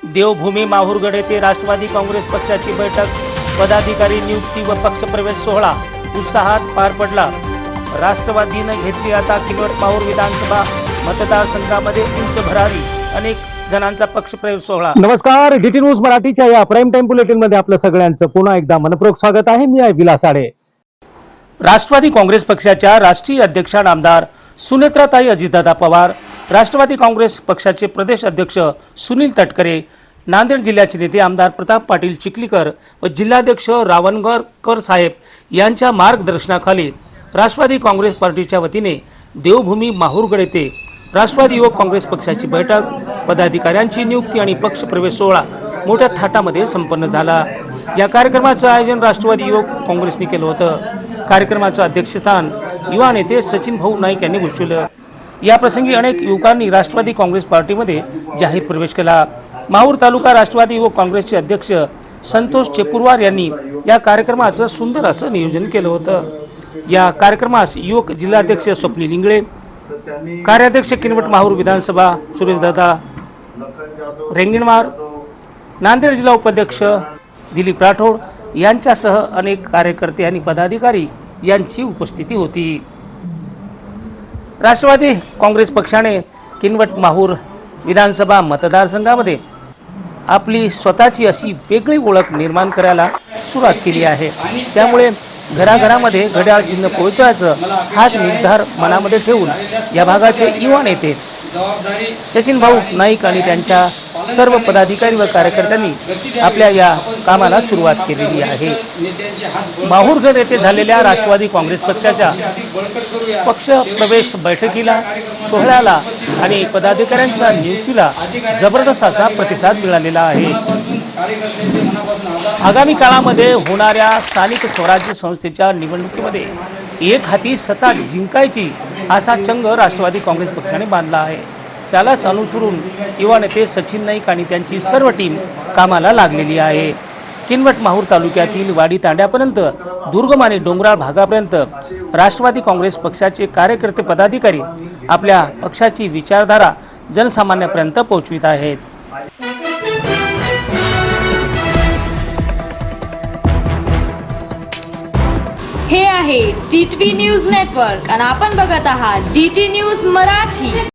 देवभूमी माहूरगड येथे राष्ट्रवादी काँग्रेस पक्षाची बैठक, पदाधिकारी नियुक्ती व पक्षप्रवेश सोहळा उत्साहात पार पडला। राष्ट्रवादीने घेतली आता किनवट माहूर विधानसभा मतदारसंघामध्ये उंच भरारी, अनेक जणांचा पक्षप्रवेश सोहळा। नमस्कार, डीटी न्यूज मराठीच्या या प्राइम टाइम बुलेटिन मध्ये आपलं सगळ्यांचं पुन्हा एकदा मनपूर्वक स्वागत आहे। मी आहे विलास आडे। राष्ट्रवादी काँग्रेस पक्षाच्या राष्ट्रीय अध्यक्षा नामदार सुनेत्राताई अजितदादा पवार, राष्ट्रवादी काँग्रेस पक्षाचे प्रदेश अध्यक्ष सुनील तटकरे, नांदेड जिल्ह्याचे नेते आमदार प्रताप पाटील चिखलीकर व जिल्हाध्यक्ष रावणगरकर साहेब यांच्या मार्गदर्शनाखाली राष्ट्रवादी काँग्रेस पार्टीच्या वतीने देवभूमी माहूरगड येथे राष्ट्रवादी युवक काँग्रेस पक्षाची बैठक, पदाधिकाऱ्यांची नियुक्ती आणि पक्षप्रवेश सोहळा मोठ्या थाटामध्ये संपन्न झाला। या कार्यक्रमाचं आयोजन राष्ट्रवादी युवक काँग्रेसने केलं होतं। कार्यक्रमाचं अध्यक्षस्थान युवा नेते सचिन भाऊ नाईक यांनी भूषवलं। या प्रसंगी अनेक युवकांनी राष्ट्रवादी काँग्रेस पार्टीमध्ये जाहीर प्रवेश केला। माहूर तालुका राष्ट्रवादी युवक काँग्रेसचे अध्यक्ष संतोष चेपुरवार यांनी या कार्यक्रमाचं सुंदर असं नियोजन केलं होतं। या कार्यक्रमास युवक जिल्हाध्यक्ष स्वप्नील इंगळे, कार्याध्यक्ष किनवट माहूर विधानसभा सुरेशदादा रेंगणवार, नांदेड जिल्हा उपाध्यक्ष दिलीप राठोड यांच्यासह अनेक कार्यकर्ते आणि पदाधिकारी यांची उपस्थिती होती। राष्ट्रवादी काँग्रेस पक्षाने किनवट माहूर विधानसभा मतदारसंघामध्ये आपली स्वतःची अशी वेगळी ओळख निर्माण करायला सुरुवात केली आहे। त्यामुळे घराघरामध्ये घड्याळ चिन्ह पोहोचवायचं हाच निर्धार मनामध्ये ठेवून या भागाचे युवा नेते सचिन भाऊ नाईक आणि त्यांच्या सर्व पदाधिकारी व कार्यकर्त्यांनी आपल्या या कामाला सुरुवात केलेली आहे। माहूरगड येथे झालेल्या राष्ट्रवादी काँग्रेस पक्षाच्या पक्ष प्रवेश बैठकीला, सोहळ्याला आणि पदाधिकाऱ्यांच्या नियुक्तीला जबरदस्त असा प्रतिसाद मिळालेला आहे। आगामी काळामध्ये होणाऱ्या स्थानिक स्वराज्य संस्थेच्या निवडणुकीमध्ये एक हाती सत्ता जिंकायची असा चंग राष्ट्रवादी काँग्रेस पक्षाने बांधला आहे। त्यालाच अनुसरून युवा नेते सचिन नाईक आणि त्यांची सर्व टीम कामाला लागलेली आहे। किनवट माहूर तालुक्यातील वाडी तांड्यापर्यंत दुर्गम आणि डोंगराळ भागापर्यंत राष्ट्रवादी काँग्रेस पक्षाचे कार्यकर्ते पदाधिकारी आपल्या पक्षाची विचारधारा जनसामान्यापर्यंत पोहोचवित आहेत। हे आहे DTV न्यूज नेटवर्क आणि आपण बघत आहात DT न्यूज मराठी।